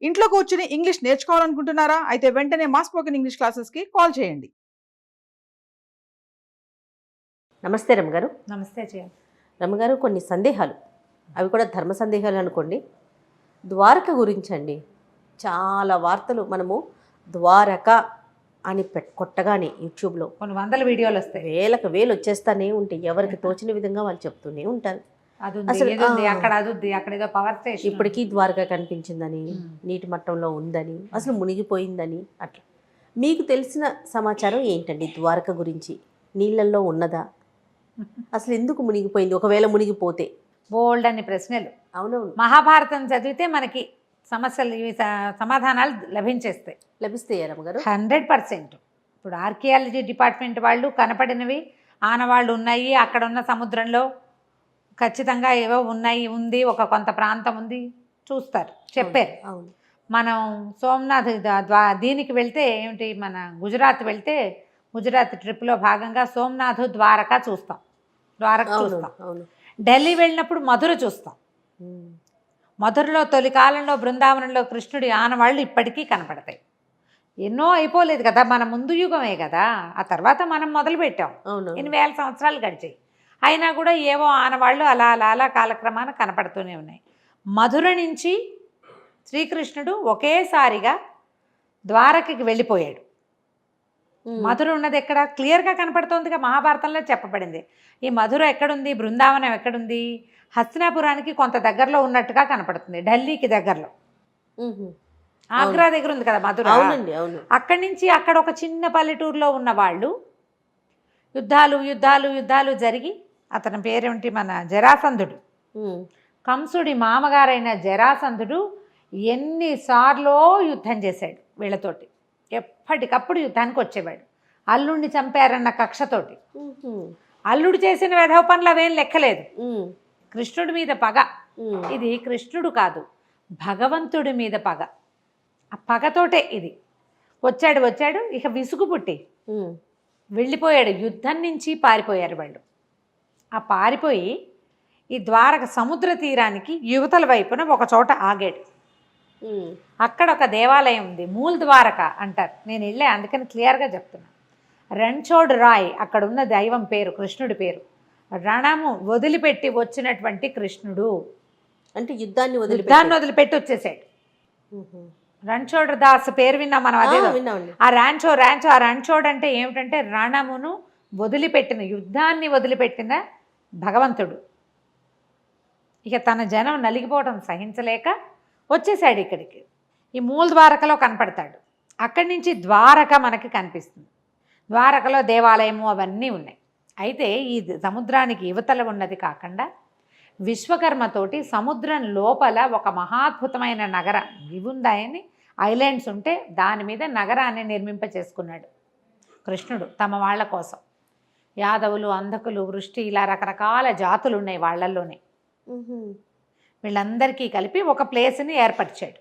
ఇంట్లో కూర్చుని ఇంగ్లీష్ నేర్చుకోవాలనుకుంటున్నారా? అయితే వెంటనే మా స్పోకెన్ ఇంగ్లీష్ క్లాసెస్‌కి కాల్ చేయండి. నమస్తే రమ్మగారు. నమస్తే జయ. రమ్మగారు, కొన్ని సందేహాలు, అవి కూడా ధర్మ సందేహాలు అనుకోండి. ద్వారక గురించండి. చాలా వార్తలు మనము ద్వారక అని కొట్టగానే యూట్యూబ్లో కొన్ని వందల వీడియోలు వస్తాయి, వేలకు వేలు వచ్చేస్తానే ఉంటాయి. ఎవరికి తోచిన విధంగా వాళ్ళు చెప్తూనే ఉంటారు. అసలు అక్కడ అది అక్కడ ఏదో పవర్ స్టేషన్ ఇప్పటికీ ద్వారక కనిపించిందని, నీటి మట్టంలో ఉందని, అసలు మునిగిపోయిందని, అట్లా మీకు తెలిసిన సమాచారం ఏంటండి ద్వారక గురించి? నీళ్ళల్లో ఉన్నదా? అసలు ఎందుకు మునిగిపోయింది? ఒకవేళ మునిగిపోతే బోల్డ్ అని ప్రశ్నలు. అవునవును, మహాభారతం చదివితే మనకి సమస్యలు సమాధానాలు లభిస్తాయి రమ్మగారు. 100%. ఇప్పుడు ఆర్కియాలజీ డిపార్ట్మెంట్ వాళ్ళు కనపడినవి ఆనవాళ్ళు ఉన్నాయి, అక్కడ ఉన్న సముద్రంలో ఖచ్చితంగా ఏవో ఉంది, ఒక కొంత ప్రాంతం ఉంది, చూస్తారు, చెప్పారు. అవును. మనం సోమనాథ్ దీనికి వెళ్తే ఏమిటి, మన గుజరాత్ వెళ్తే గుజరాత్ ట్రిప్లో భాగంగా సోమనాథ్ ద్వారక చూస్తాం. అవును. ఢిల్లీ వెళ్ళినప్పుడు మధుర చూస్తాం. మధురలో తొలి కాలంలో బృందావనంలో కృష్ణుడి ఆనవాళ్ళు ఇప్పటికీ కనపడతాయి. ఎన్నో అయిపోలేదు కదా, మన ముందు యుగమే కదా, ఆ తర్వాత మనం మొదలు పెట్టాం. 8,000 సంవత్సరాలు గడిచాయి, అయినా కూడా ఏవో ఆనవాళ్ళు అలా అలా అలా కాలక్రమాన కనపడుతూనే ఉన్నాయి. మధుర నుంచి శ్రీకృష్ణుడు ఒకేసారిగా ద్వారకకి వెళ్ళిపోయాడు. మధుర ఉన్నది ఎక్కడ క్లియర్గా కనపడుతోందిగా, మహాభారతంలో చెప్పబడింది. ఈ మధుర ఎక్కడుంది, బృందావనం ఎక్కడుంది? హస్తినాపురానికి కొంత దగ్గరలో ఉన్నట్టుగా కనపడుతుంది, ఢిల్లీకి దగ్గరలో. ఆగ్రా దగ్గర ఉంది కదా మధుర. అక్కడి నుంచి అక్కడ ఒక చిన్న పల్లెటూరులో ఉన్న వాళ్ళు యుద్ధాలు జరిగి, అతని పేరేమిటి, మన జరాసంధుడు, కంసుడి మామగారైన జరాసంధుడు ఎన్నిసార్లో యుద్ధం చేశాడు వీళ్ళతోటి. ఎప్పటికప్పుడు యుద్ధానికి వచ్చేవాడు. అల్లుడిని చంపారన్న కక్షతోటి. అల్లుడు చేసిన వెధవ పనులు అవేం లెక్కలేదు. కృష్ణుడి మీద పగ. ఇది కృష్ణుడు కాదు, భగవంతుడి మీద పగ. ఆ పగతోటే ఇది వచ్చాడు. ఇక విసుగు పుట్టి వెళ్ళిపోయాడు. యుద్ధం నుంచి పారిపోయారు వాళ్ళు. ఆ పారిపోయి ఈ ద్వారక సముద్ర తీరానికి యువతల వైపున ఒక చోట ఆగాడు. అక్కడ ఒక దేవాలయం ఉంది, మూల్ ద్వారక అంటారు. నేను వెళ్ళే, అందుకని క్లియర్గా చెప్తున్నా. రణ్ఛోడ్ రాయ్ అక్కడ ఉన్న దైవం పేరు, కృష్ణుడి పేరు. రణము వదిలిపెట్టి వచ్చినటువంటి కృష్ణుడు, అంటే యుద్ధాన్ని వదిలిపెట్టి వచ్చేసాడు. రణ్ఛోడ్ దాస్ పేరు విన్నాం మనం, అదే. ఆ రణ్ఛోడ్ అంటే ఏమిటంటే రణమును వదిలిపెట్టిన, యుద్ధాన్ని వదిలిపెట్టిన భగవంతుడు. ఇక తన జనం నలిగిపోవడం సహించలేక వచ్చేసాడు ఇక్కడికి. ఈ మూల ద్వారకలో కనపడతాడు. అక్కడి నుంచి ద్వారక మనకి కనిపిస్తుంది. ద్వారకలో దేవాలయము అవన్నీ ఉన్నాయి. అయితే ఈ సముద్రానికి యువతల ఉన్నది కాకుండా విశ్వకర్మతోటి సముద్రం లోపల ఒక మహాద్భుతమైన నగరం ఇవుందాయని, ఐలాండ్స్ ఉంటే దాని మీద నగరాన్ని నిర్మింపచేసుకున్నాడు కృష్ణుడు తమ వాళ్ళ కోసం. యాదవులు, అంధకులు, వృష్టి, ఇలా రకరకాల జాతులు ఉన్నాయి వాళ్ళల్లోనే. వీళ్ళందరికీ కలిపి ఒక ప్లేస్ని ఏర్పరిచాడు.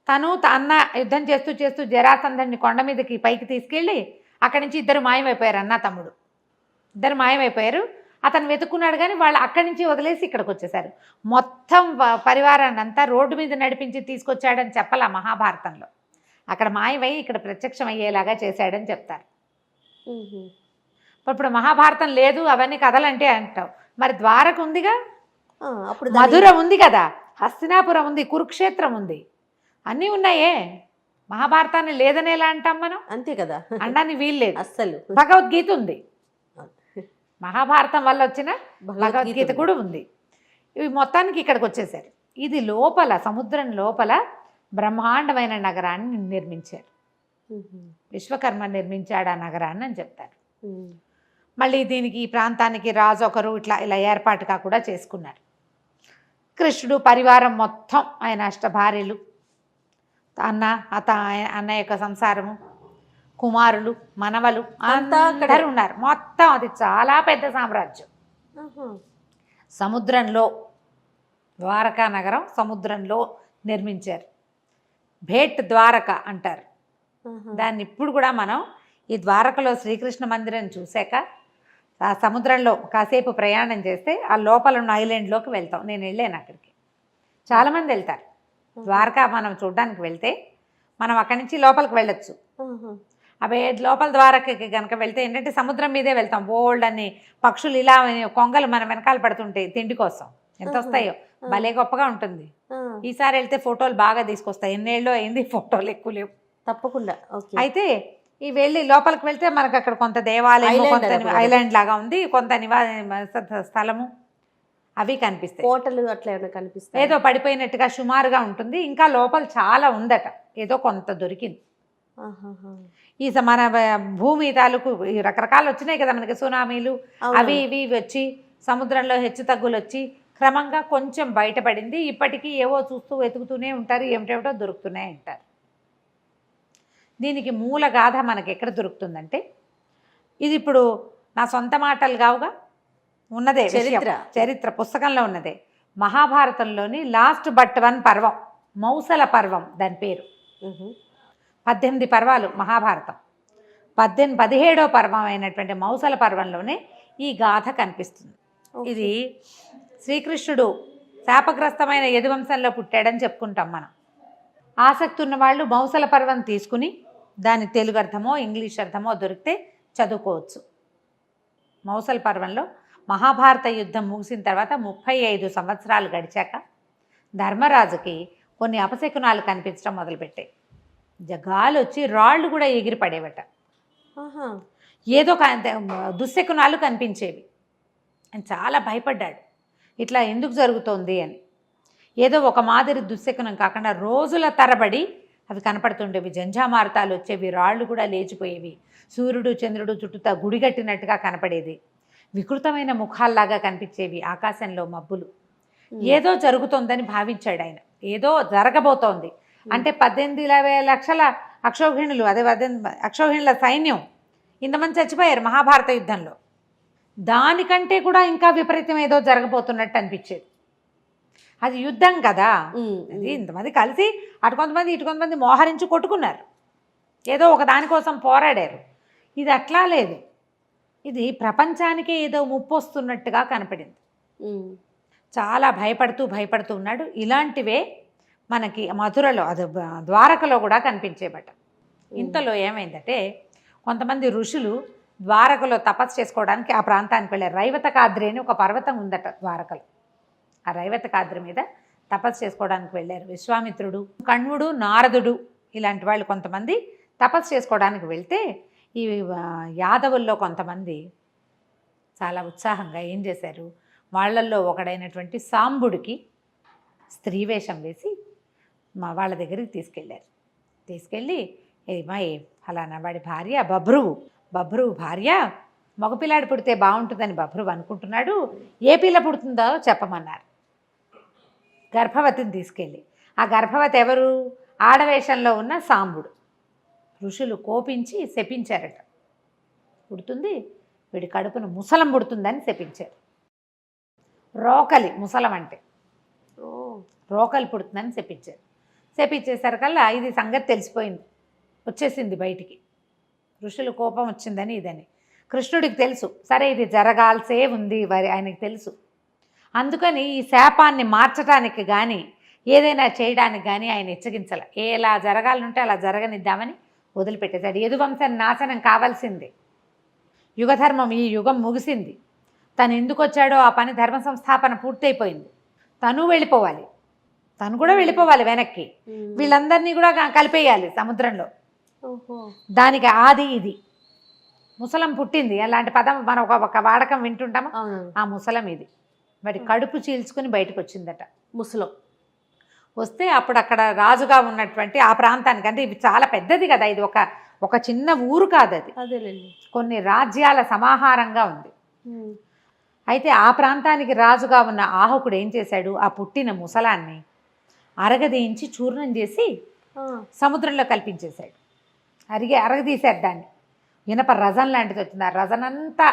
తను అన్న యుద్ధం చేస్తూ జరాసంధుడిని కొండ మీదకి పైకి తీసుకెళ్ళి అక్కడి నుంచి ఇద్దరు మాయమైపోయారు, అన్న తమ్ముడు ఇద్దరు మాయమైపోయారు. అతను వెతుక్కున్నాడు కానీ వాళ్ళు అక్కడి నుంచి వదిలేసి ఇక్కడికి వచ్చేసారు. మొత్తం పరివారాన్ని అంతా రోడ్డు మీద నడిపించి తీసుకొచ్చాడని చెప్పాల మహాభారతంలో. అక్కడ మాయమై ఇక్కడ ప్రత్యక్షం అయ్యేలాగా చేశాడని చెప్తారు. ఇప్పుడు మహాభారతం లేదు, అవన్నీ కథలంటే అంటావు. మరి ద్వారక ఉందిగా, అప్పుడు మధుర ఉంది కదా, హస్తినాపురం ఉంది, కురుక్షేత్రం ఉంది, అన్నీ ఉన్నాయే. మహాభారతాన్ని లేదని ఎలా అంటాం మనం? అంతే కదా, అనడానికి వీల్లేదు. అస్సలు భగవద్గీత ఉంది, మహాభారతం వల్ల వచ్చిన భగవద్గీత కూడా ఉంది. ఇవి మొత్తానికి ఇక్కడికి వచ్చేసారు. ఇది లోపల, సముద్రం లోపల బ్రహ్మాండమైన నగరాన్ని నిర్మించారు. విశ్వకర్మ నిర్మించాడు ఆ నగరాన్ని అని చెప్తారు. మళ్ళీ దీనికి, ఈ ప్రాంతానికి రాజు ఒకరు ఇలా ఏర్పాటుగా కూడా చేసుకున్నారు. కృష్ణుడు పరివారం మొత్తం, ఆయన అష్టభార్యలు, అన్న యొక్క సంసారము, కుమారులు, మనవలు అందరూ ఉన్నారు. మొత్తం అది చాలా పెద్ద సామ్రాజ్యం. సముద్రంలో ద్వారకా నగరం సముద్రంలో నిర్మించారు. భేట్ ద్వారక అంటారు దాన్ని. ఇప్పుడు కూడా మనం ఈ ద్వారకలో శ్రీకృష్ణ మందిరం చూశాక ఆ సముద్రంలో కాసేపు ప్రయాణం చేస్తే ఆ లోపల ఉన్న ఐలాండ్లోకి వెళ్తాం. నేను వెళ్ళాను అక్కడికి, చాలామంది వెళ్తారు. ద్వారకా మనం చూడడానికి వెళ్తే మనం అక్కడి నుంచి లోపలికి వెళ్ళొచ్చు. ఆహా. అవి లోపల ద్వారకకి కనుక వెళ్తే ఏంటంటే సముద్రం మీదే వెళ్తాం. బోల్డ్ అన్ని పక్షులు ఇలా కొంగలు మన వెనకాల పడుతుంటాయి తిండి కోసం. ఎంత వస్తాయో, భలే గొప్పగా ఉంటుంది. ఆ, ఈసారి వెళ్తే ఫోటోలు బాగా తీసుకొస్తాయి. ఎన్నేళ్ళు అయింది, ఫోటోలు ఎక్కువ లేవు. తప్పకుండా. ఓకే. అయితే ఈ వెళ్ళి లోపలికి వెళ్తే మనకు అక్కడ కొంత దేవాలయం, ఐలాండ్ కొంత అన్నమాట. ఐలాండ్ లాగా ఉంది, కొంత స్థలము అవి కనిపిస్తాయి. కోటలు అట్లా ఏమైనా కనిపిస్తాయి? ఏదో పడిపోయినట్టుగా సుమారుగా ఉంటుంది. ఇంకా లోపల చాలా ఉందట, ఏదో కొంత దొరికింది. ఆహాహా. ఈ మన భూమి తాలూకు ఈ రకరకాలు వచ్చినాయి కదా మనకి, సునామీలు అవును. అవి ఇవి వచ్చి సముద్రంలో హెచ్చు తగ్గులు వచ్చి క్రమంగా కొంచెం బయటపడింది. ఇప్పటికీ ఏవో చూస్తూ వెతుకుతూనే ఉంటారు, ఏమిటేమిటో దొరుకుతూనే ఉంటారు. దీనికి మూల గాథ మనకి ఎక్కడ దొరుకుతుందంటే, ఇది ఇప్పుడు నా సొంత మాటలు కావుగా, ఉన్నదే విషయం. చరిత్ర పుస్తకంలో ఉన్నదే. మహాభారతంలోని లాస్ట్ బట్ వన్ పర్వం, మౌసల పర్వం దాని పేరు. 18 పర్వాలు మహాభారతం. 17వ పర్వం అయినటువంటి మౌసల పర్వంలోనే ఈ గాథ కనిపిస్తుంది. ఇది శ్రీకృష్ణుడు శాపగ్రస్తమైన యదువంశంలో పుట్టాడని చెప్పుకుంటాం మనం. ఆసక్తి ఉన్న వాళ్ళు మౌసల పర్వం తీసుకుని దాని తెలుగు అర్థమో ఇంగ్లీష్ అర్థమో దొరికితే చదువుకోవచ్చు. మౌసల పర్వంలో మహాభారత యుద్ధం ముగిసిన తర్వాత 35 సంవత్సరాలు గడిచాక ధర్మరాజుకి కొన్ని అపశకునాలు కనిపించడం మొదలుపెట్టాయి. గాలి వచ్చి రాళ్ళు కూడా ఎగిరి పడేవట. ఏదో దుశ్శకునాలు కనిపించేవి. ఆయన చాలా భయపడ్డాడు, ఇట్లా ఎందుకు జరుగుతోంది అని. ఏదో ఒక మాదిరి దుశ్శకునం కాకుండా రోజుల తరబడి అవి కనపడుతుండేవి. జంఝామారుతాలు వచ్చేవి, రాళ్ళు కూడా లేచిపోయేవి, సూర్యుడు చంద్రుడు చుట్టూతా గుడిగట్టినట్టుగా కనపడేది, వికృతమైన ముఖాల్లాగా కనిపించేవి, ఆకాశంలో మబ్బులు. ఏదో జరుగుతోందని భావించాడు ఆయన. ఏదో జరగబోతోంది అంటే 18 లక్షల అక్షౌహిణులు, అదే అక్షౌహిణుల సైన్యం ఇంతమంది చచ్చిపోయారు మహాభారత యుద్ధంలో. దానికంటే కూడా ఇంకా విపరీతం ఏదో జరగబోతున్నట్టు అనిపించేది. అది యుద్ధం కదా, అది ఇంతమంది కలిసి అటు కొంతమంది ఇటు కొంతమంది మోహరించి కొట్టుకున్నారు, ఏదో ఒక దానికోసం పోరాడారు. ఇది అట్లా లేదు, ఇది ప్రపంచానికే ఏదో ముప్పు వస్తున్నట్టుగా కనపడింది. చాలా భయపడుతూ ఉన్నాడు. ఇలాంటివే మనకి మధురలో, అది ద్వారకలో కూడా కనిపించేబట. ఇంతలో ఏమైందంటే, కొంతమంది ఋషులు ద్వారకలో తపస్సు చేసుకోవడానికి ఆ ప్రాంతానికి వెళ్ళారు. రైవతకాద్రి అని ఒక పర్వతం ఉందట ద్వారకలో. ఆ రైవతకాద్రి మీద తపస్సు చేసుకోవడానికి వెళ్ళారు. విశ్వామిత్రుడు, కణ్వుడు, నారదుడు ఇలాంటి వాళ్ళు కొంతమంది తపస్సు చేసుకోవడానికి వెళ్తే, ఈ యాదవుల్లో కొంతమంది చాలా ఉత్సాహంగా ఏం చేశారు, వాళ్ళల్లో ఒకడైనటువంటి సాంబుడికి స్త్రీ వేషం వేసి వాళ్ళ దగ్గరికి తీసుకెళ్ళి ఏమా ఫలానా వాడి భార్య బభ్రువు భార్య మగపిల్లాడు పుడితే బాగుంటుందని బభ్రువు అనుకుంటున్నాడు, ఏ పిల్ల పుడుతుందో చెప్పమన్నారు. గర్భవతిని తీసుకెళ్ళి, ఆ గర్భవతి ఎవరు, ఆడవేషంలో ఉన్న సాంబుడు. ఋషులు కోపించి శపించారట. పుడుతుంది, వీడి కడుపును ముసలం పుడుతుందని శపించారు. రోకలి, ముసలం అంటే రోకలి పుడుతుందని శపించారు. శపించేసరికల్లా ఇది సంగతి తెలిసిపోయింది, వచ్చేసింది బయటికి. ఋషులు కోపం వచ్చిందని ఇదని కృష్ణుడికి తెలుసు. సరే ఇది జరగాల్సే ఉంది, ఆయనకి తెలుసు. అందుకని ఈ శాపాన్ని మార్చడానికి కానీ ఏదైనా చేయడానికి కానీ ఆయన ఇచ్చగించాల. ఎలా జరగాలంటే అలా జరగనిద్దామని వదిలిపెట్టేశాడు. యదువంశం నాశనం కావాల్సిందే, యుగధర్మం ఈ యుగం ముగిసింది. తను ఎందుకు వచ్చాడో ఆ పని, ధర్మ సంస్థాపన పూర్తయిపోయింది. తను వెళ్ళిపోవాలి, తను కూడా వెళ్ళిపోవాలి వెనక్కి, వీళ్ళందరినీ కూడా కలిపేయాలి సముద్రంలో. దానికి ఆది ఇది. ముసలం పుట్టింది, అలాంటి పదం మనం ఒక వాడకం వింటుంటామా, ఆ ముసలం ఇది. వాడి కడుపు చీల్చుకుని బయటకు వచ్చిందట ముసలం. వస్తే అప్పుడు అక్కడ రాజుగా ఉన్నటువంటి ఆ ప్రాంతానికి, అంటే ఇది చాలా పెద్దది కదా, ఇది ఒక చిన్న ఊరు కాదు, అది కొన్ని రాజ్యాల సమాహారంగా ఉంది. అయితే ఆ ప్రాంతానికి రాజుగా ఉన్న ఆహుకుడు ఏం చేశాడు, ఆ పుట్టిన ముసలాన్ని అరగదీయించి చూర్ణం చేసి సముద్రంలో కల్పించేశాడు. అరగదీశాడు దాన్ని. ఇనప రజం లాంటిది వచ్చింది, ఆ రజనంతా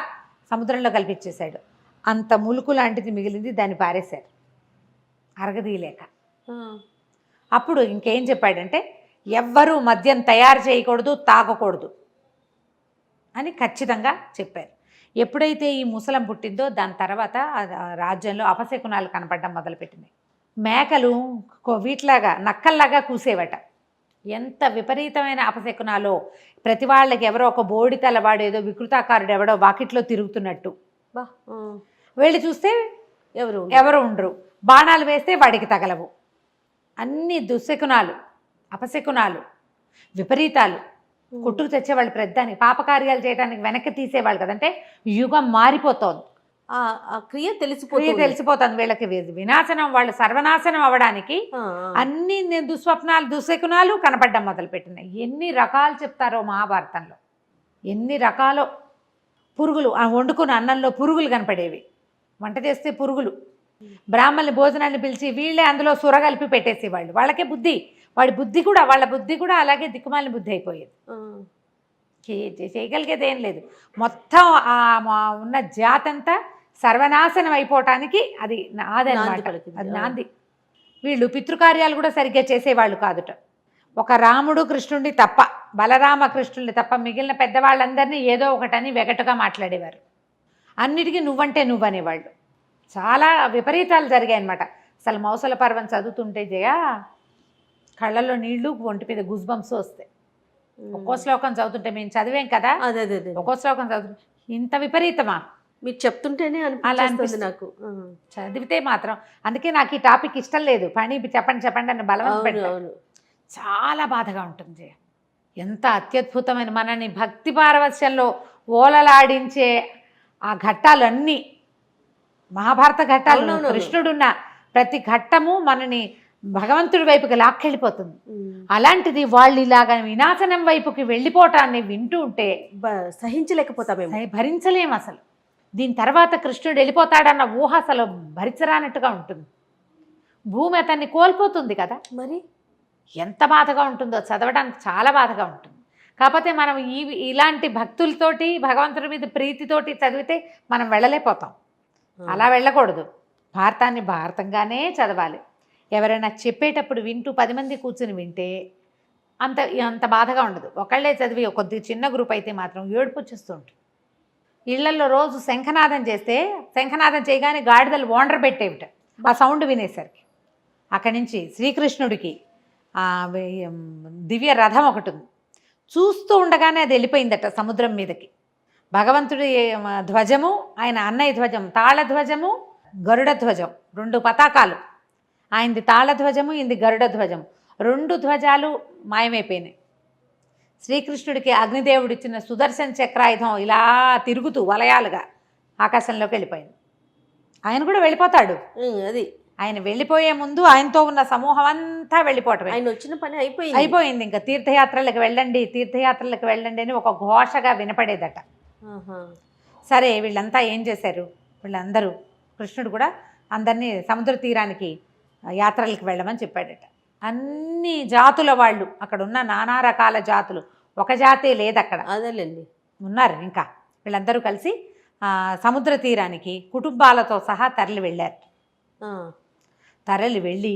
సముద్రంలో కల్పించేశాడు. అంత ములుకు లాంటిది మిగిలింది, దాన్ని పారేశారు అరగదీయలేక. అప్పుడు ఇంకేం చెప్పాడంటే, ఎవ్వరూ మద్యం తయారు చేయకూడదు, తాగకూడదు అని ఖచ్చితంగా చెప్పారు. ఎప్పుడైతే ఈ ముసలం పుట్టిందో దాని తర్వాత రాజ్యంలో అపశకునాలు కనపడడం మొదలుపెట్టినాయి. మేకలు వీటిలాగా నక్కల్లాగా కూసేవట. ఎంత విపరీతమైన అపశకునాలో. ప్రతి వాళ్ళకి ఎవరో ఒక బోడి తలవాడు ఏదో వికృతాకారుడు ఎవడో వాకిట్లో తిరుగుతున్నట్టు. బా వెళ్ళి చూస్తే ఎవరు ఉండరు. బాణాలు వేస్తే వాడికి తగలవు. అన్ని దుశ్శకునాలు, అపశకునాలు, విపరీతాలు కొట్టుకు తెచ్చేవాళ్ళు. ప్రతిదానికి పాపకార్యాలు చేయడానికి వెనక్కి తీసేవాళ్ళు కదంటే యుగం మారిపోతోంది. ఆ క్రియ తెలిసిపోతుంది వీళ్ళకి. వినాశనం, వాళ్ళు సర్వనాశనం అవ్వడానికి అన్ని దుస్వప్నాలు, దుశ్శకునాలు కనపడ్డం మొదలుపెట్టినాయి. ఎన్ని రకాలు చెప్తారో మహాభారతంలో. ఎన్ని రకాలో పురుగులు, వండుకున్న అన్నంలో పురుగులు కనపడేవి. వంట చేస్తే పురుగులు. బ్రాహ్మణుని భోజనాన్ని పిలిచి వీళ్ళే అందులో సురగలిపి పెట్టేసేవాళ్ళు. వాళ్ళకే బుద్ధి, వాళ్ళ బుద్ధి కూడా అలాగే దిక్కుమాలిన బుద్ధి అయిపోయేది. చేయగలిగేది ఏం లేదు. మొత్తం ఉన్న జాతంతా సర్వనాశనం అయిపోవటానికి అది నాది అన్నమాట. అది నాంది. వీళ్ళు పితృకార్యాలు కూడా సరిగ్గా చేసేవాళ్ళు కాదుట. ఒక రాముడు కృష్ణుడిని తప్ప, బలరామ కృష్ణుడిని తప్ప మిగిలిన పెద్దవాళ్ళందరినీ ఏదో ఒకటని వెగటుగా మాట్లాడేవారు. అన్నిటికీ నువ్వంటే నువ్వనేవాళ్ళు. చాలా విపరీతాలు జరిగాయి అన్నమాట. అసలు మౌసల పర్వం చదువుతుంటే జయ కళ్ళల్లో నీళ్లు, ఒంటి మీద గుజ్బంస్ వస్తాయి. ఒక్కో శ్లోకం చదువుతుంటే, మేము చదివేం కదా, ఒక్కో శ్లోకం చదువుతుంటే ఇంత విపరీతమా మీరు చెప్తుంటేనే అలా అనిపిస్తుంది నాకు. చదివితే మాత్రం. అందుకే నాకు ఈ టాపిక్ ఇష్టం లేదు. పని చెప్పండి అని బలవంతం పెట్టాను. చాలా బాధగా ఉంటుంది. ఎంత అత్యద్భుతమైన మనని భక్తి పారవస్యంలో ఓలలాడించే ఆ ఘట్టాలన్నీ, మహాభారత ఘట్టాలు, కృష్ణుడున్న ప్రతి ఘట్టము మనని భగవంతుడి వైపుకి లాక్కెళ్ళిపోతుంది. అలాంటిది వాళ్ళు ఇలాగా వినాశనం వైపుకి వెళ్ళిపోవటాన్ని వింటూ ఉంటే సహించలేకపోతామే, భరించలేము అసలు. దీని తర్వాత కృష్ణుడు వెళ్ళిపోతాడన్న ఊహ అసలు భరించరానట్టుగా ఉంటుంది. భూమి అతన్ని కోల్పోతుంది కదా, మరి ఎంత బాధగా ఉంటుందో చదవడానికి. చాలా బాధగా ఉంటుంది. కాకపోతే మనం ఇలాంటి భక్తులతోటి, భగవంతుడి మీద ప్రీతితోటి చదివితే మనం వెళ్ళలేకపోతాం. అలా వెళ్ళకూడదు. భారతాన్ని భారతంగానే చదవాలి. ఎవరైనా చెప్పేటప్పుడు వింటూ 10 మంది కూర్చుని వింటే అంత బాధగా ఉండదు. ఒకళ్ళే చదివి కొద్దిగా చిన్న గ్రూప్ అయితే మాత్రం ఏడుపు వచ్చేస్తూ ఉంటుంది. ఇళ్లలో రోజు శంఖనాదం చేస్తే, శంఖనాదం చేయగానే గాడిదలు ఓండర్ పెట్టేవిట ఆ సౌండ్ వినేసరికి. అక్కడి నుంచి శ్రీకృష్ణుడికి దివ్య రథం ఒకటి ఉంది. చూస్తూ ఉండగానే అది వెళ్ళిపోయిందట సముద్రం మీదకి. భగవంతుడి ధ్వజము, ఆయన అన్నయ్య ధ్వజం, తాళధ్వజము, గరుడ ధ్వజం, 2 పతాకాలు. ఆయనది తాళధ్వజము, ఈయనది గరుడ ధ్వజం. 2 ధ్వజాలు మాయమైపోయినాయి. శ్రీకృష్ణుడికి అగ్నిదేవుడు ఇచ్చిన సుదర్శన చక్రాయుధం ఇలా తిరుగుతూ వలయాలుగా ఆకాశంలోకి వెళ్ళిపోయింది. ఆయన కూడా వెళ్ళిపోతాడు. అది ఆయన వెళ్ళిపోయే ముందు ఆయనతో ఉన్న సమూహం అంతా వెళ్ళిపోవటం. ఆయన వచ్చిన పని అయిపోయింది. ఇంకా తీర్థయాత్రలకు వెళ్ళండి అని ఒక ఘోషగా వినపడేదట. సరే, వీళ్ళంతా ఏం చేశారు? వీళ్ళందరూ, కృష్ణుడు కూడా అందరినీ సముద్ర తీరానికి యాత్రలకు వెళ్ళమని చెప్పాడట. అన్ని జాతుల వాళ్ళు అక్కడ ఉన్న, నానా రకాల జాతులు, ఒక జాతే లేదు అక్కడ, అదేలేండి, ఉన్నారు. ఇంకా వీళ్ళందరూ కలిసి సముద్ర తీరానికి కుటుంబాలతో సహా తరలి వెళ్ళారు. తరలి వెళ్ళి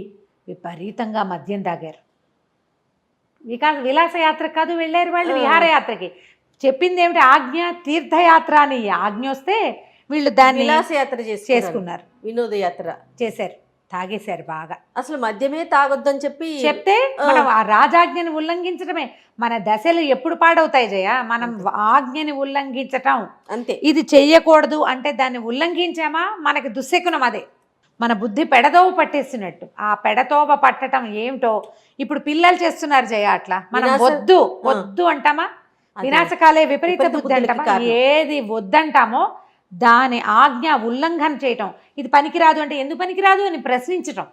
విపరీతంగా మద్యం తాగారు. విలాసయాత్ర కాదు వెళ్ళారు వాళ్ళు, విహారయాత్రకి. చెప్పింది ఏమిటి? ఆజ్ఞ, తీర్థయాత్ర అని ఆజ్ఞ వస్తే వీళ్ళు దాన్ని విలాసయాత్ర చేసుకున్నారు, వినోదయాత్ర చేశారు, తాగేశారు బాగా. అసలు మద్యమే తాగొద్దని చెప్తే మనం ఆ రాజాజ్ఞని ఉల్లంఘించడమే. మన దశలు ఎప్పుడు పాడవుతాయి జయ? మనం ఆజ్ఞని ఉల్లంఘించటం అంతే. ఇది చెయ్యకూడదు అంటే దాన్ని ఉల్లంఘించామా మనకి దుశ్శకునం. అదే మన బుద్ధి పెడదోవ పట్టేస్తున్నట్టు. ఆ పెడతోవ పట్టడం ఏమిటో ఇప్పుడు పిల్లలు చేస్తున్నారు జయ. అట్లా మనం వద్దు అంటామా? వినాశకాలే విపరీత బుద్ధి అంటామా? ఏది వద్దంటామో దాని ఆజ్ఞ ఉల్లంఘన చేయటం. ఇది పనికిరాదు అంటే ఎందుకు పనికిరాదు అని ప్రశ్నించటం.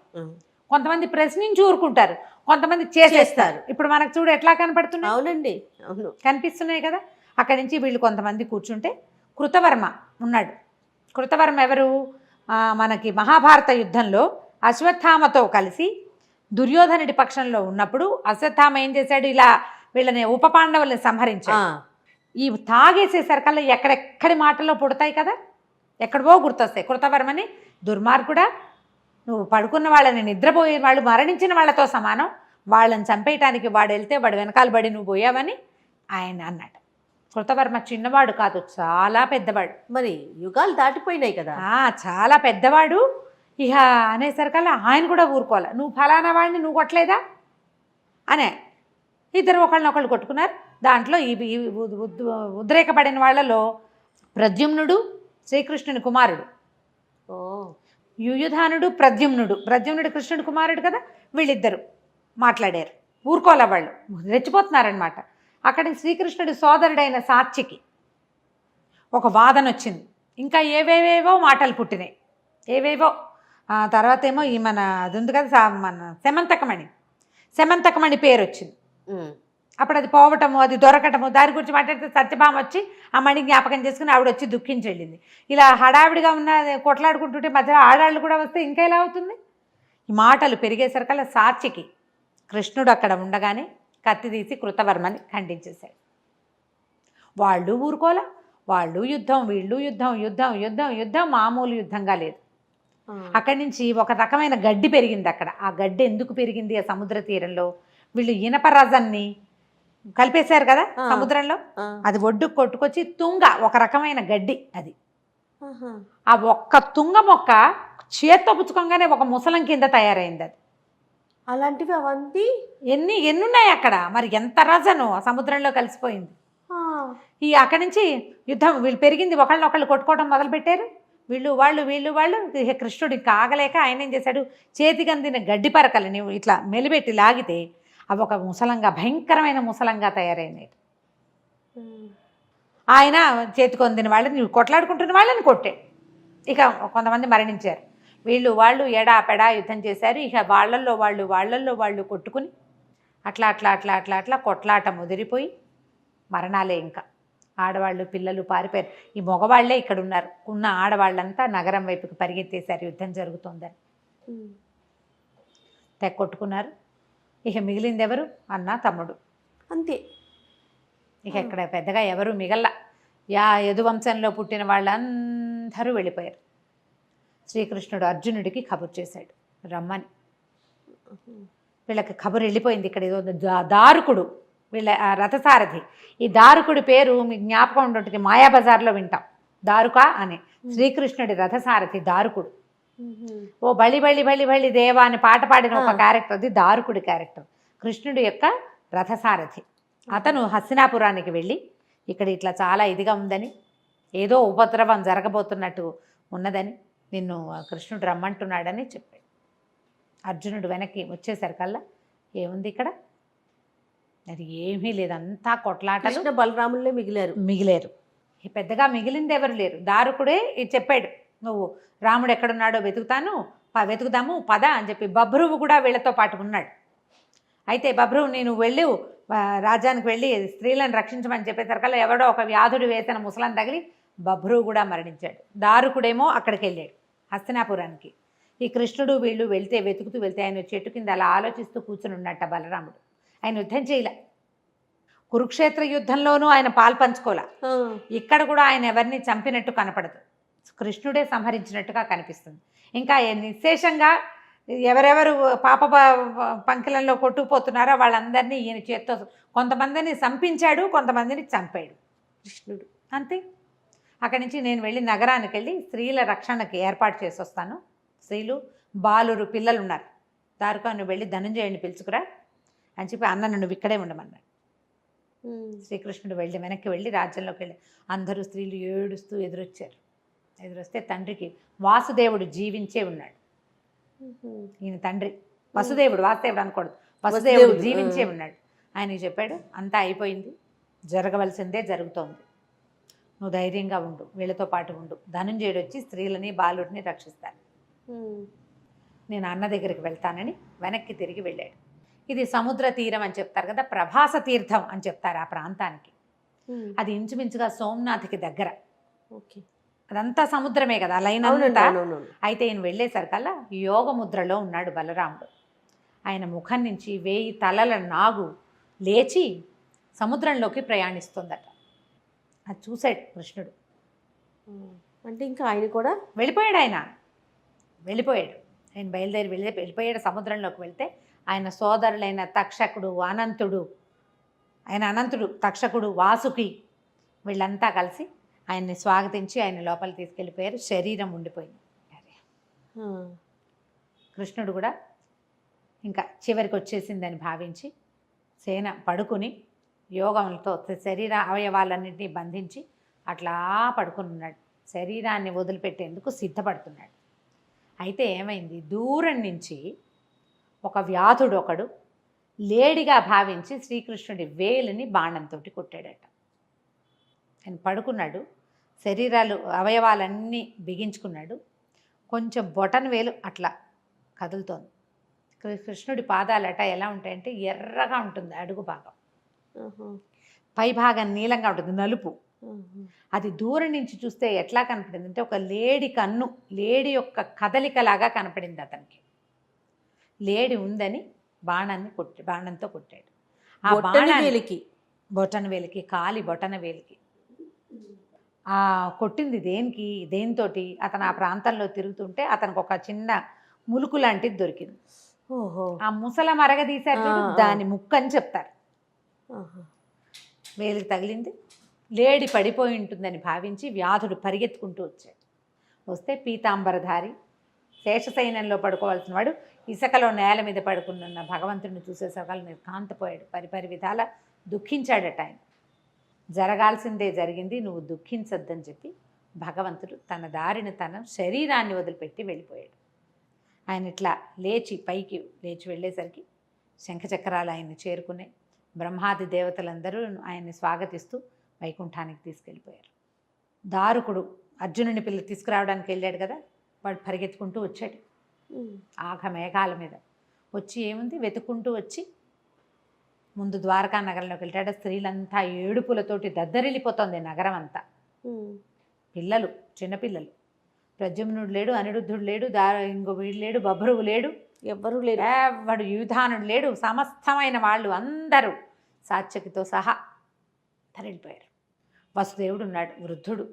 కొంతమంది ప్రశ్నించి ఊరుకుంటారు, కొంతమంది చేసేస్తారు. ఇప్పుడు మనకు చూడు ఎట్లా కనపడుతున్నాయి. అవునండి, అవును, కనిపిస్తున్నాయి కదా. అక్కడి నుంచి వీళ్ళు కొంతమంది కూర్చుంటే కృతవర్మ ఉన్నాడు. కృతవర్మ ఎవరు? మనకి మహాభారత యుద్ధంలో అశ్వత్థామతో కలిసి దుర్యోధనుడి పక్షంలో ఉన్నప్పుడు అశ్వత్థామ ఏం చేశాడు? ఇలా వీళ్ళని ఉప పాండవుల్ని సంహరించాడు. ఈ తాగేసేసరికల్లా ఎక్కడెక్కడి మాటల్లో పుడతాయి కదా, ఎక్కడవో గుర్తొస్తాయి. కృతవర్మని దుర్మార్గుడా, నువ్వు పడుకున్న వాళ్ళని, నిద్రపోయే వాళ్ళు, మరణించిన వాళ్ళతో సమానం, వాళ్ళని చంపేయటానికి వాడు వెళ్తే వాడు వెనకాల పడి నువ్వు పోయావని ఆయన అన్నాడు. కృతవర్మ చిన్నవాడు కాదు, చాలా పెద్దవాడు. మరి యుగాలు దాటిపోయినాయి కదా. చాలా పెద్దవాడు. ఇక అనేసరికల్లా ఆయన కూడా ఊరుకోవాలి, నువ్వు ఫలానా వాడిని నువ్వు కొట్టలేదా అనే. ఇద్దరు ఒకళ్ళనొకళ్ళు కొట్టుకున్నారు. దాంట్లో ఈ ఉద్రేకపడిన వాళ్ళలో ప్రద్యుమ్నుడు శ్రీకృష్ణుని కుమారుడు, ఓ యుయుధానుడు ప్రద్యుమ్నుడు కృష్ణుడి కుమారుడు కదా, వీళ్ళిద్దరు మాట్లాడారు. ఊరుకోలే వాళ్ళు, రెచ్చిపోతున్నారనమాట. అక్కడికి శ్రీకృష్ణుడి సోదరుడైన సాత్యకి ఒక వాదన వచ్చింది. ఇంకా ఏవేవేవో మాటలు పుట్టినాయి, ఏవేవో. తర్వాత ఏమో ఈ మన అది ఉంది కదా మన సెమంతకమణి పేరు వచ్చింది. అప్పుడు అది పోవటము, అది దొరకటము, దాని గురించి మాట్లాడితే సత్యభామ వచ్చి ఆ మణి జ్ఞాపకం చేసుకుని ఆవిడ వచ్చి దుఃఖించి వెళ్ళింది. ఇలా హడావిడిగా ఉన్న కొట్లాడుకుంటుంటే మధ్యలో ఆడాళ్ళు కూడా వస్తే ఇంకా ఎలా అవుతుంది? ఈ మాటలు పెరిగేసరికల్లా సాత్యకి కృష్ణుడు అక్కడ ఉండగానే కత్తి తీసి కృతవర్మని ఖండించేశాడు. వాళ్ళు ఊరుకోలే, వాళ్ళు యుద్ధం, వీళ్ళు యుద్ధం, యుద్ధం యుద్ధం యుద్ధం మామూలు యుద్ధంగా లేదు. అక్కడి నుంచి ఒక రకమైన గడ్డి పెరిగింది అక్కడ. ఆ గడ్డి ఎందుకు పెరిగింది? ఆ సముద్ర తీరంలో వీళ్ళు ఇనప రజాన్ని కలిపేశారు కదా సముద్రంలో, అది ఒడ్డుకు కొట్టుకొచ్చి తుంగ, ఒక రకమైన గడ్డి అది. ఆ ఒక్క తుంగ మొక్క చేత్తో పుచ్చుకోగానే ఒక ముసలం కింద తయారైంది అది. అలాంటివి అవన్నీ ఎన్నున్నాయి అక్కడ. మరి ఎంత రజను ఆ సముద్రంలో కలిసిపోయింది. ఈ అక్కడి నుంచి యుద్ధం వీళ్ళు పెరిగింది, ఒకళ్ళనొకళ్ళు కొట్టుకోవడం మొదలుపెట్టారు. వీళ్ళు వాళ్ళు ఇక కృష్ణుడు ఇంకా ఆగలేక ఆయన ఏం చేశాడు, చేతికి అందిన గడ్డి పరకలని ఇట్లా మెలిపెట్టి లాగితే అవి ఒక ముసలంగా, భయంకరమైన ముసలంగా తయారైనాయి. ఆయన చేతికి అందిన వాళ్ళని, కొట్లాడుకుంటున్న వాళ్ళని కొట్టాడు. ఇక కొంతమంది మరణించారు. వాళ్ళు ఎడాపెడా యుద్ధం చేశారు. ఇక వాళ్ళల్లో వాళ్ళు కొట్టుకుని అట్లా కొట్లాట ముదిరిపోయి మరణాలే. ఇంకా ఆడవాళ్ళు పిల్లలు పారిపోయారు. ఈ మగవాళ్లే ఇక్కడ ఉన్నారు. ఉన్న ఆడవాళ్ళంతా నగరం వైపుకి పరిగెత్తేశారు యుద్ధం జరుగుతోందని. కొట్టుకున్నారు. ఇక మిగిలింది ఎవరు? అన్న తమ్ముడు, అంతే. ఇక ఇక్కడ పెద్దగా ఎవరు మిగల్ల. యదువంశంలో పుట్టిన వాళ్ళందరూ వెళ్ళిపోయారు. శ్రీకృష్ణుడు అర్జునుడికి కబురు చేశాడు రమ్మని. వీళ్ళకి కబురు వెళ్ళిపోయింది. ఇక్కడ ఏదో దారుకుడు, వీళ్ళ రథసారథి. ఈ దారుకుడి పేరు మీకు జ్ఞాపకం ఉంటుంది, మాయాబజార్లో వింటాం, దారుక అని. శ్రీకృష్ణుడి రథసారథి దారుకుడు. ఓ బళి బళి బళి బళి దేవా అని పాట పాడిన ఒక క్యారెక్టర్, అది దారుకుడి క్యారెక్టర్, కృష్ణుడి యొక్క రథసారథి. అతను హస్తినాపురానికి వెళ్ళి ఇక్కడ ఇట్లా చాలా ఇదిగా ఉందని, ఏదో ఉపద్రవం జరగబోతున్నట్టు ఉన్నదని, నిన్ను కృష్ణుడు రమ్మంటున్నాడని చెప్పాడు. అర్జునుడు వెనక్కి వచ్చేసరికల్లా ఏముంది ఇక్కడ? అది ఏమీ లేదు, అంతా కొట్లాటలు. బలరాములే మిగిలారు. పెద్దగా మిగిలింది ఎవరు లేరు. దారుకుడే చెప్పాడు, నువ్వు రాముడు ఎక్కడున్నాడో వెతుకుదాము పద అని చెప్పి. బభ్రువు కూడా వీళ్ళతో పాటు ఉన్నాడు. అయితే బభ్రువు, నేను వెళ్ళు రాజ్యానికి వెళ్ళి స్త్రీలను రక్షించమని చెప్పేసరికల్లా ఎవడో ఒక వ్యాధుడు వేసిన ముసలం తగిలి బభ్రువు కూడా మరణించాడు. దారుకుడేమో అక్కడికి వెళ్ళాడు హస్తినాపురానికి. ఈ కృష్ణుడు వీళ్ళు వెతుకుతూ వెళ్తే ఆయన చెట్టు కింద అలా ఆలోచిస్తూ కూర్చుని ఉన్నట్ట బలరాముడు. ఆయన యుద్ధం చేయలే. కురుక్షేత్ర యుద్ధంలోనూ ఆయన పాల్పంచుకోలే. ఇక్కడ కూడా ఆయన ఎవరిని చంపినట్టు కనపడదు, కృష్ణుడే సంహరించినట్టుగా కనిపిస్తుంది. ఇంకా నిశ్శేషంగా ఎవరెవరు పాప పంకిలంలో కొట్టుకుపోతున్నారో వాళ్ళందరినీ ఈయన చేత్తో కొంతమందిని చంపించాడు, కొంతమందిని చంపాడు కృష్ణుడు, అంతే. అక్కడి నుంచి నేను వెళ్ళి నగరానికి వెళ్ళి స్త్రీల రక్షణకి ఏర్పాటు చేసి వస్తాను. స్త్రీలు బాలురు పిల్లలు ఉన్నారు, దారుకా నువ్వు వెళ్ళి ధనంజయుడిని పిలుచుకురా అని చెప్పి అన్న నువ్వు ఇక్కడే ఉండమన్నాడు. శ్రీకృష్ణుడు వెనక్కి వెళ్ళి రాజ్యంలోకి వెళ్ళి అందరూ స్త్రీలు ఏడుస్తూ ఎదురొస్తే తండ్రికి వాసుదేవుడు జీవించే ఉన్నాడు. ఈయన తండ్రి వాసుదేవుడు అనకూడదు, వాసుదేవుడు జీవించే ఉన్నాడు. ఆయనకి చెప్పాడు, అంతా అయిపోయింది, జరగవలసిందే జరుగుతోంది, నువ్వు ధైర్యంగా ఉండు, వీళ్ళతో పాటు ఉండు. ధనంజయుడు వచ్చి స్త్రీలని బాలుడిని రక్షిస్తాను, నేను అన్న దగ్గరికి వెళ్తానని వెనక్కి తిరిగి వెళ్ళాడు. ఇది సముద్ర తీరం అని చెప్తారు కదా, ప్రభాస తీర్థం అని చెప్తారు ఆ ప్రాంతానికి. అది ఇంచుమించుగా సోమనాథ్కి దగ్గర. ఓకే, అదంతా సముద్రమే కదా లైన్ అంతా. అయితే ఈయన వెళ్ళేసరికల్లా యోగముద్రలో ఉన్నాడు బలరాముడు. ఆయన ముఖం నుంచి 1000 తలల నాగు లేచి సముద్రంలోకి ప్రయాణిస్తుందట. అది చూశాడు కృష్ణుడు. అంటే ఇంకా ఆయన కూడా వెళ్ళిపోయాడు. ఆయన బయలుదేరి వెళ్ళిపోయాడు. సముద్రంలోకి వెళ్తే ఆయన సోదరులైన తక్షకుడు, అనంతుడు, తక్షకుడు, వాసుకి వీళ్ళంతా కలిసి ఆయన్ని స్వాగతించి ఆయన లోపల తీసుకెళ్ళిపోయారు. శరీరం ఉండిపోయింది. కృష్ణుడు కూడా ఇంకా చివరికి వచ్చేసిందని భావించి సేన పడుకుని యోగంతో శరీర అవయవాలన్నింటినీ బంధించి అట్లా పడుకుని ఉన్నాడు. శరీరాన్ని వదిలిపెట్టేందుకు సిద్ధపడుతున్నాడు. అయితే ఏమైంది, దూరం నుంచి ఒక వ్యాధుడు ఒకడు లేడిగా భావించి శ్రీకృష్ణుడి వేలుని బాణంతో కొట్టాడట. ఆయన పడుకున్నాడు, శరీరాలు అవయవాలన్నీ బిగించుకున్నాడు, కొంచెం బొటన వేలు అట్లా కదులుతోంది. కృష్ణుడి పాదాలట ఎలా ఉంటాయంటే ఎర్రగా ఉంటుంది అడుగు భాగం, పై భాగం నీలంగా ఉంటుంది, నలుపు. అది దూరం నుంచి చూస్తే ఎట్లా కనపడింది అంటే ఒక లేడి కన్ను, లేడి యొక్క కదలికలాగా కనపడింది అతనికి. లేడి ఉందని బాణంతో కొట్టాడు. ఆ బొటన వేలికి కాలి బొటన వేలికి ఆ కొట్టింది దేనితోటి అతను ఆ ప్రాంతంలో తిరుగుతుంటే అతనికి ఒక చిన్న ములుకు లాంటిది దొరికింది. ఓహో, ఆ ముసల మరగదీశారు చూడు, దాని ముక్కు అని చెప్తారు. వేలికి తగిలింది, లేడి పడిపోయి ఉంటుందని భావించి వ్యాధుడు పరిగెత్తుకుంటూ వచ్చాడు. వస్తే పీతాంబరధారి శేషశయనంలో పడుకోవాల్సిన వాడు ఇసుకలో నేల మీద పడుకున్న భగవంతుడిని చూసే సకాలం నిర్కాంతపోయాడు. పరిపరి విధాల దుఃఖించాడట. ఆయన జరగాల్సిందే జరిగింది, నువ్వు దుఃఖించొద్దని చెప్పి భగవంతుడు తన దారిని తన శరీరాన్ని వదిలిపెట్టి వెళ్ళిపోయాడు. ఆయన ఇట్లా పైకి లేచి వెళ్ళేసరికి శంఖచక్రాలు ఆయన్ని చేరుకున్నాయి. బ్రహ్మాది దేవతలందరూ ఆయన్ని స్వాగతిస్తూ వైకుంఠానికి తీసుకెళ్ళిపోయారు. దారుకుడు అర్జునుని తీసుకురావడానికి వెళ్ళాడు కదా, వాడు పరిగెత్తుకుంటూ వచ్చాడు ఆఘ మేఘాల మీద. వచ్చి ఏముంది వెతుక్కుంటూ వచ్చి ముందు ద్వారకా నగరంలోకి వెళ్ళాడు. స్త్రీలంతా ఏడుపులతోటి దద్దరిల్లిపోతుంది నగరం అంతా. పిల్లలు, చిన్నపిల్లలు, ప్రద్యుమ్నుడు లేడు, అనిరుద్ధుడు లేడు, ఇంకో వీడు లేడు, బభ్రువు లేడు, ఎవ్వరూ లేరు, ఎవడు యూధానుడు లేడు, సమస్తమైన వాళ్ళు అందరూ సాత్యకితో సహా తరలిపోయారు. వసుదేవుడు ఉన్నాడు, వృద్ధుడు.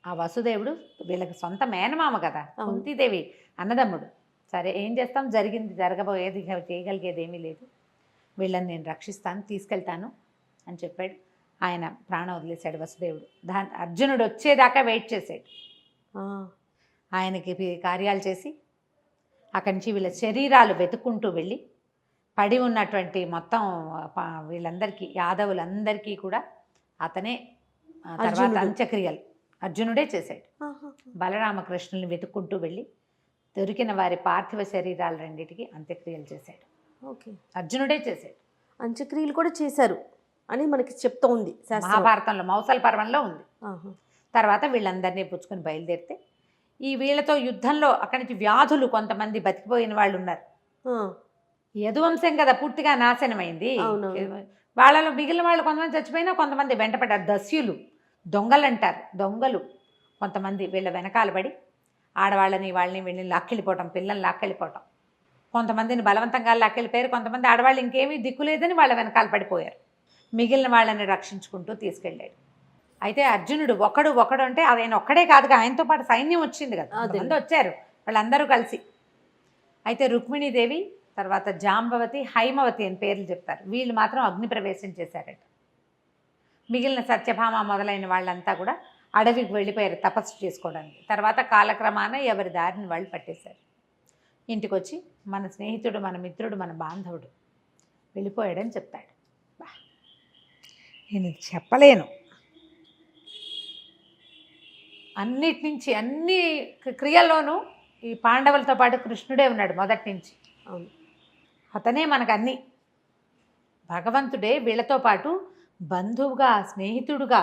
ఆ వసుదేవుడు వీళ్ళకి సొంత మేనమామ కదా, కుంతీదేవి అన్నదమ్ముడు. సరే ఏం చేస్తాం, జరిగింది జరగబోయేది, చేయగలిగేది ఏమీ లేదు, వీళ్ళని నేను రక్షిస్తాను, తీసుకెళ్తాను అని చెప్పాడు. ఆయన ప్రాణం వదిలేశాడు వసుదేవుడు. అర్జునుడు వచ్చేదాకా వెయిట్ చేశాడు. ఆయనకి కార్యాలు చేసి అక్కడి నుంచి వీళ్ళ శరీరాలు వెతుక్కుంటూ వెళ్ళి పడి ఉన్నటువంటి మొత్తం వీళ్ళందరికీ, యాదవులందరికీ కూడా అతనే తర్వాత అంత్యక్రియలు అర్జునుడే చేశాడు. బలరామకృష్ణుల్ని వెతుక్కుంటూ వెళ్ళి దొరికిన వారి పార్థివ శరీరాలు రెండింటికి అంత్యక్రియలు చేశాడు. ఓకే, అర్జునుడే చేశాడు. అంత్యక్రియలు కూడా చేశారు అని మనకి చెప్తూ ఉంది మహాభారతంలో, మౌసల పర్వంలో ఉంది. తర్వాత వీళ్ళందరినీ పుచ్చుకొని బయలుదేరితే ఈ వీళ్ళతో యుద్ధంలో అక్కడి నుంచి వ్యాధులు కొంతమంది బతికిపోయిన వాళ్ళు ఉన్నారు. యదువంశం కదా పూర్తిగా నాశనమైంది. వాళ్ళలో మిగిలిన వాళ్ళు కొంతమంది చచ్చిపోయినా కొంతమంది వెంటపడ్డారు. దస్యులు, దొంగలు అంటారు, దొంగలు కొంతమంది వీళ్ళ వెనకాల పడి ఆడవాళ్ళని వీళ్ళని లాక్కెళ్ళిపోవటం, పిల్లల్ని లాక్కెళ్ళిపోవటం, కొంతమందిని బలవంతంగా లాక్కెళ్ళిపోయారు. కొంతమంది ఆడవాళ్ళు ఇంకేమీ దిక్కులేదని వాళ్ళ వెనకాల పడిపోయారు. మిగిలిన వాళ్ళని రక్షించుకుంటూ తీసుకెళ్ళాడు. అయితే అర్జునుడు ఒకడు అంటే ఆయన ఒక్కడే కాదుగా, ఆయనతో పాటు సైన్యం వచ్చింది కదా, అంతా వచ్చారు వాళ్ళందరూ కలిసి. అయితే రుక్మిణీదేవి, తర్వాత జాంబవతి, హైమవతి అని పేర్లు చెప్తారు. వీళ్ళు మాత్రం అగ్ని ప్రవేశం చేశారట. మిగిలిన సత్యభామ మొదలైన వాళ్ళంతా కూడా అడవికి వెళ్ళిపోయారు తపస్సు చేసుకోవడానికి. తర్వాత కాలక్రమాన ఎవరి దారిని వాళ్ళు పట్టేశారు. ఇంటికి వచ్చి మన స్నేహితుడు, మన మిత్రుడు, మన బాంధవుడు వెళ్ళిపోయాడని చెప్తాడు. నేను చెప్పలేను. అన్నిటి నుంచి, అన్ని క్రియల్లోనూ ఈ పాండవులతో పాటు కృష్ణుడే ఉన్నాడు మొదటి నుంచి. అవును, అతనే మనకు అన్నీ. భగవంతుడే వీళ్ళతో పాటు బంధువుగా, స్నేహితుడుగా,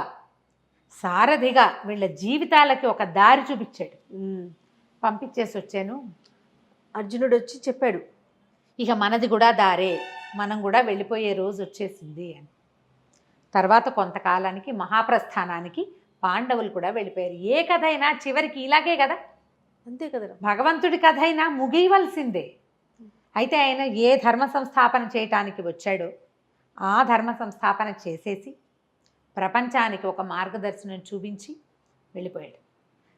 సారథిగా వీళ్ళ జీవితాలకి ఒక దారి చూపించాడు. పంపించేసి వచ్చాను. అర్జునుడు వచ్చి చెప్పాడు, ఇక మనది కూడా దారే, మనం కూడా వెళ్ళిపోయే రోజు వచ్చేసింది అని. తర్వాత కొంతకాలానికి మహాప్రస్థానానికి పాండవులు కూడా వెళ్ళిపోయారు. ఏ కథ అయినా చివరికి ఇలాగే కదా, అంతే కదా, భగవంతుడి భగవంతుడి కథ అయినా ముగియవలసిందే. అయితే ఆయన ఏ ధర్మ సంస్థాపన చేయటానికి వచ్చాడో ఆ ధర్మ సంస్థాపన చేసేసి ప్రపంచానికి ఒక మార్గదర్శనం చూపించి వెళ్ళిపోయాడు.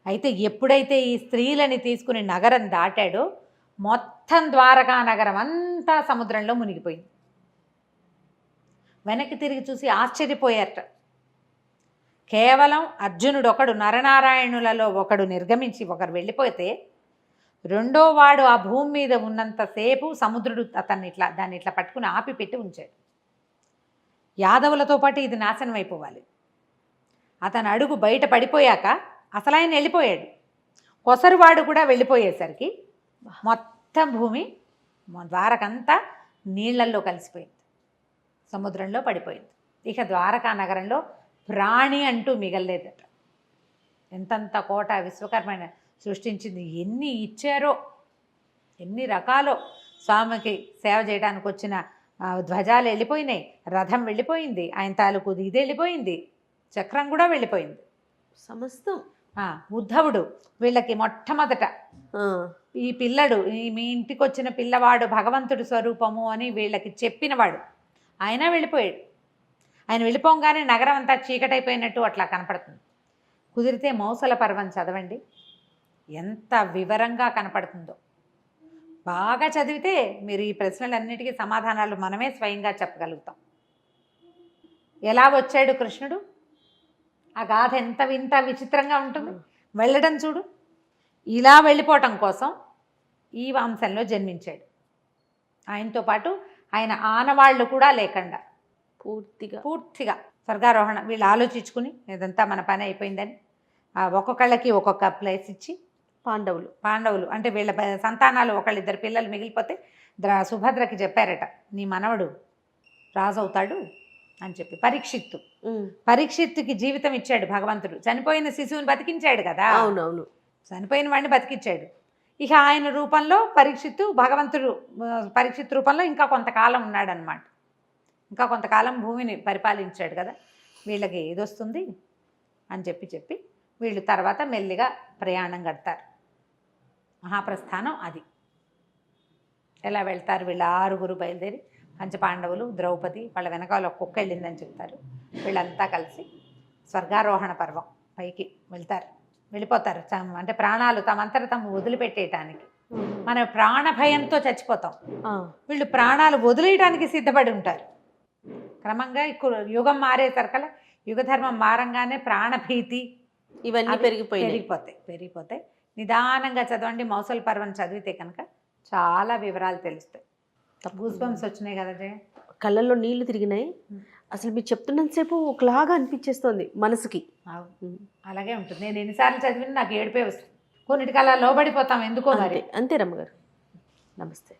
అయితే ఎప్పుడైతే ఈ స్త్రీలని తీసుకుని నగరం దాటాడో మొత్తం ద్వారకా నగరం అంతా సముద్రంలో మునిగిపోయింది. వెనక్కి తిరిగి చూసి ఆశ్చర్యపోయారట. కేవలం అర్జునుడు ఒకడు, నరనారాయణులలో ఒకడు నిర్గమించి ఒకరు వెళ్ళిపోతే రెండో వాడు ఆ భూమి మీద ఉన్నంతసేపు సముద్రుడు దాన్ని ఇట్లా పట్టుకుని ఆపి పెట్టి ఉంచాడు. యాదవులతో పాటు ఇది నాశనం అయిపోవాలి. అతను అడుగు బయట పడిపోయాక అసలు ఆయన వెళ్ళిపోయాడు. కొసరువాడు కూడా వెళ్ళిపోయేసరికి మొత్తం భూమి ద్వారకంతా నీళ్లల్లో కలిసిపోయింది, సముద్రంలో పడిపోయింది. ఇక ద్వారకా నగరంలో ప్రాణి అంటూ మిగలలేదట. ఎంతంత కోట విశ్వకర్మ సృష్టించింది, ఎన్ని ఇచ్చారో, ఎన్ని రకాలో. స్వామికి సేవ చేయడానికి వచ్చిన ధ్వజాలు వెళ్ళిపోయినాయి, రథం వెళ్ళిపోయింది, ఆయన తాలూకు ఇది వెళ్ళిపోయింది, చక్రం కూడా వెళ్ళిపోయింది, సమస్తం. ఉద్ధవుడు వీళ్ళకి మొట్టమొదట ఈ పిల్లడు మీ ఇంటికి వచ్చిన పిల్లవాడు భగవంతుడి స్వరూపము అని వీళ్ళకి చెప్పినవాడు ఆయన వెళ్ళిపోయాడు. ఆయన వెళ్ళిపోగానే నగరం అంతా చీకటైపోయినట్టు అట్లా కనపడుతుంది. కుదిరితే మౌసల పర్వం చదవండి, ఎంత వివరంగా కనపడుతుందో. బాగా చదివితే మీరు ఈ ప్రశ్నలన్నిటికీ సమాధానాలు మనమే స్వయంగా చెప్పగలుగుతాం. ఎలా వచ్చాడు కృష్ణుడు, ఆ గాథ ఎంత వింత విచిత్రంగా ఉంటుంది. వెళ్ళడం చూడు, ఇలా వెళ్ళిపోవటం కోసం ఈ వంశంలో జన్మించాడు. ఆయనతో పాటు ఆయన ఆనవాళ్ళు కూడా లేకుండా పూర్తిగా స్వర్గారోహణ. వీళ్ళు ఆలోచించుకుని ఇదంతా మన పని అయిపోయిందని ఒక్కొక్కళ్ళకి ఒక్కొక్క ప్లేస్ ఇచ్చి పాండవులు అంటే వీళ్ళ సంతానాలు ఒకళ్ళిద్దరు పిల్లలు మిగిలిపోతే సుభద్రకి చెప్పారట, నీ మనవడు రాజు అవుతాడు అని చెప్పి. పరీక్షిత్తుకి జీవితం ఇచ్చాడు భగవంతుడు. చనిపోయిన శిశువుని బతికించాడు కదా. అవునవును, చనిపోయిన వాడిని బతికించాడు. ఇక ఆయన రూపంలో పరీక్షిత్ రూపంలో ఇంకా కొంతకాలం ఉన్నాడనమాట. ఇంకా కొంతకాలం భూమిని పరిపాలించాడు కదా. వీళ్ళకి ఏదొస్తుంది అని చెప్పి వీళ్ళు తర్వాత మెల్లిగా ప్రయాణం కడతారు. మహాప్రస్థానం అది. ఎలా వెళ్తారు వీళ్ళ 6 బయలుదేరి, పంచపాండవులు, ద్రౌపది, వాళ్ళ వెనకాల ఒక్కొక్క వెళ్ళిందని చెప్తారు. వీళ్ళంతా కలిసి స్వర్గారోహణ పర్వం పైకి వెళ్ళిపోతారు. అంటే ప్రాణాలు తమంతట తాము వదిలిపెట్టేయటానికి. మనం ప్రాణ భయంతో చచ్చిపోతాం, వీళ్ళు ప్రాణాలు వదిలేయడానికి సిద్ధపడి ఉంటారు. క్రమంగా యుగం మారేసరికల యుగధర్మం మారంగానే ప్రాణభీతి ఇవన్నీ పెరిగిపోతాయి. నిదానంగా చదవండి. మౌసల పర్వం చదివితే కనుక చాలా వివరాలు తెలుస్తాయి. గూస్ బంప్స్ వచ్చినాయి కదా జయ, కళ్ళల్లో నీళ్లు తిరిగినాయి. అసలు మీరు చెప్తున్నంతసేపు ఒకలాగా అనిపించేస్తుంది మనసుకి. అలాగే ఉంటుంది. నేను ఎన్నిసార్లు చదివినా నాకు ఏడిపే వస్తుంది. కొన్నిటికి అలా లోబడిపోతాం ఎందుకో మరి. అంతే రమ్మగారు. నమస్తే.